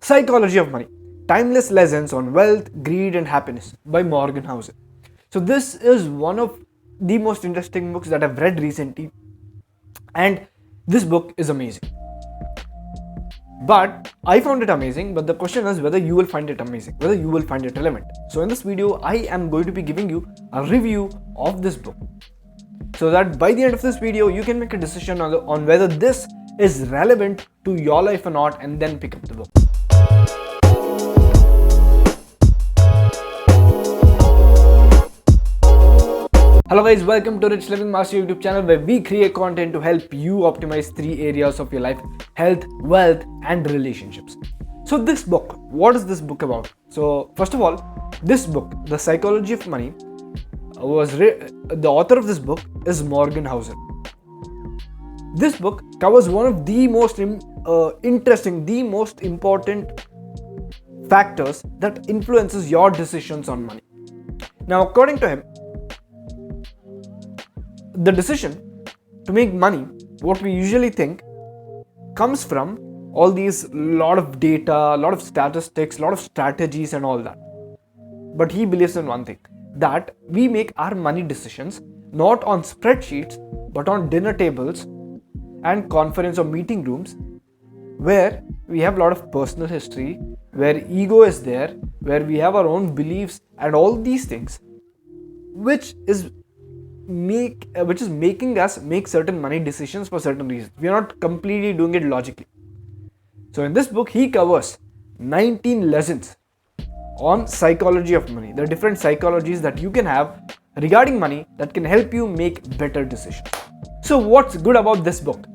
Psychology of Money, Timeless Lessons on Wealth, Greed and Happiness by Morgan Housel. So this is one of the most interesting books that I've read recently, and this book is amazing. But I found it amazing, but the question is whether you will find it amazing, whether you will find it relevant. So in this video, I am going to be giving you a review of this book, so that by the end of this video, you can make a decision on whether this is relevant to your life or not, and then pick up the book. Hello guys, welcome to Rich Living Master YouTube channel, where we create content to help you optimize 3 areas of your life: health, wealth and relationships. So this book, what is this book about? So first of all, this book, The Psychology of Money, the author of this book is Morgan Housel. This book covers one of the most interesting, the most important factors that influences your decisions on money. Now, according to him, the decision to make money, what we usually think, comes from all these lot of data, a lot of statistics, a lot of strategies and all that. But he believes in one thing, that we make our money decisions not on spreadsheets, but on dinner tables and conference or meeting rooms, where we have a lot of personal history, where ego is there, where we have our own beliefs and all these things, which is making us make certain money decisions for certain reasons. We are not completely doing it logically. So in this book, he covers 19 lessons on psychology of money, the different psychologies that you can have regarding money that can help you make better decisions. So what's good about this book?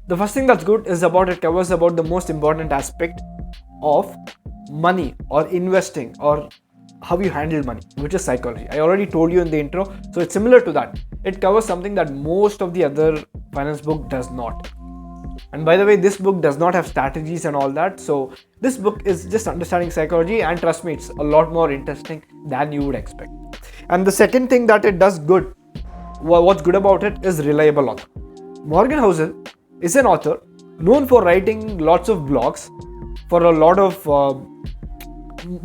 The first thing that's good is it covers about the most important aspect of money or investing, or how you handle money, which is psychology. I already told you in the intro, so it's similar to that. It covers something that most of the other finance book does not. And by the way, this book does not have strategies and all that. So this book is just understanding psychology, and trust me, it's a lot more interesting than you would expect. And the second thing that it does good, what's good about it, is reliable author. Morgan Housel is an author known for writing lots of blogs for a lot of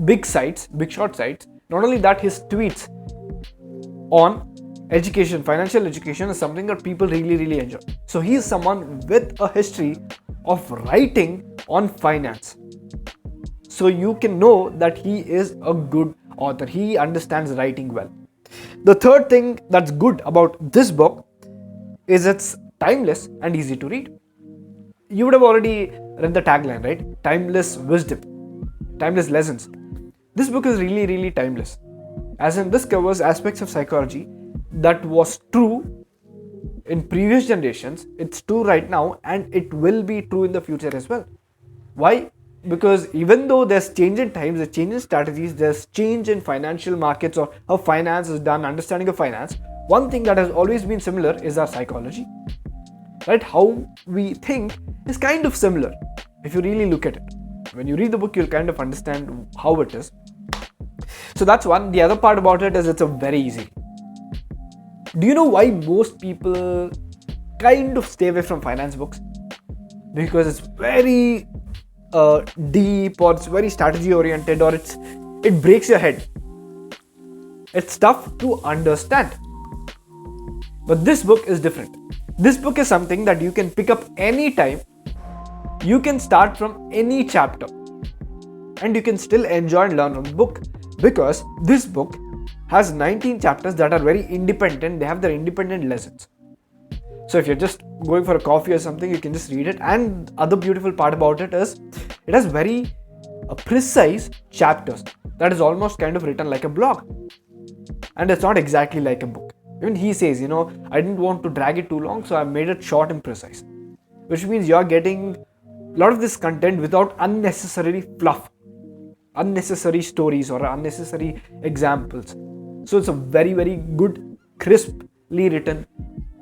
big sites, big short sites. Not only that, his tweets on education, financial education, is something that people really enjoy. So he is someone with a history of writing on finance. So you can know that he is a good author. He understands writing well. The third thing that's good about this book is it's timeless and easy to read. You would have already read the tagline, right? Timeless wisdom, timeless lessons. This book is really timeless, as in this covers aspects of psychology that was true in previous generations, it's true right now, and it will be true in the future as well. Why? Because even though there's change in times, there's change in strategies, there's change in financial markets or how finance is done, understanding of finance, one thing that has always been similar is our psychology. Right? How we think is kind of similar if you really look at it. When you read the book, you'll kind of understand how it is. So that's one. The other part about it is it's a very easy. Do you know why most people kind of stay away from finance books? Because it's very deep, or it's very strategy oriented, or it breaks your head. It's tough to understand. But this book is different. This book is something that you can pick up anytime. You can start from any chapter and you can still enjoy and learn from the book, because this book has 19 chapters that are very independent. They have their independent lessons. So if you're just going for a coffee or something, you can just read it. And other beautiful part about it is it has very precise chapters that is almost kind of written like a blog, and it's not exactly like a book. Even he says, I didn't want to drag it too long, so I made it short and precise, which means you're getting a lot of this content without unnecessary fluff, unnecessary stories or unnecessary examples. So it's a very good, crisply written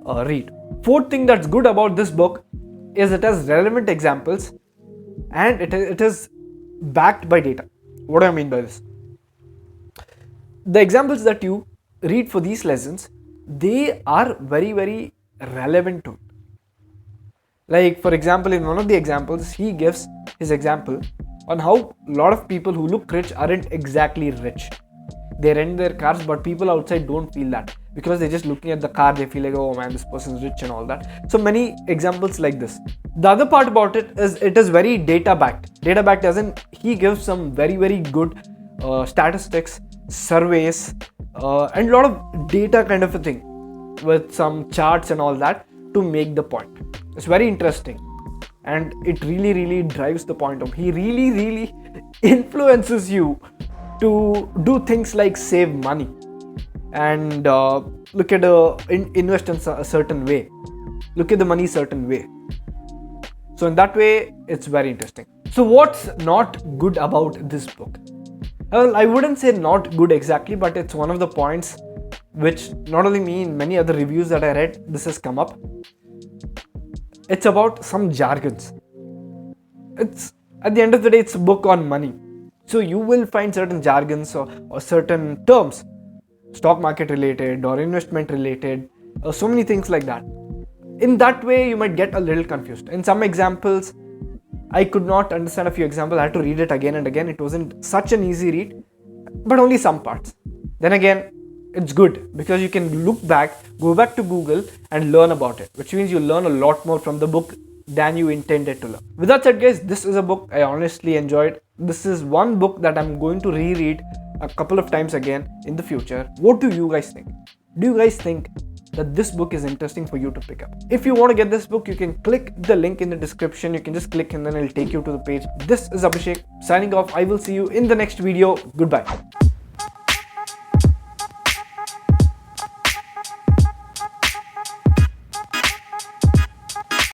read. Fourth thing that's good about this book is it has relevant examples, and it is backed by data. What do I mean by this? The examples that you read for these lessons, they are very relevant to it. Like, for example, in one of the examples, he gives his example on how a lot of people who look rich aren't exactly rich. They rent their cars, but people outside don't feel that, because they're just looking at the car, they feel like, oh man, this person's rich and all that. So many examples like this. The other part about it is very data backed. Data backed as in he gives some very good statistics, surveys, and a lot of data kind of a thing with some charts and all that to make the point. It's very interesting, and it really drives the point home. He really influences you to do things like save money and look at invest in a certain way, look at the money certain way. So in that way, it's very interesting. So what's not good about this book? Well, I wouldn't say not good exactly, but it's one of the points which not only me, in many other reviews that I read, this has come up. It's about some jargons. It's at the end of the day, it's a book on money. So you will find certain jargons or certain terms, stock market related or investment related, or so many things like that. In that way, you might get a little confused. In some examples, I could not understand a few examples. I had to read it again and again. It wasn't such an easy read, but only some parts. Then again, it's good because you can look back, go back to Google and learn about it, which means you learn a lot more from the book than you intended to learn. With that said, guys, this is a book I honestly enjoyed. This is one book that I'm going to reread a couple of times again in the future. What do you guys think? Do you guys think that this book is interesting for you to pick up? If you want to get this book, you can click the link in the description. You can just click and then it'll take you to the page. This is Abhishek signing off. I will see you in the next video. Goodbye.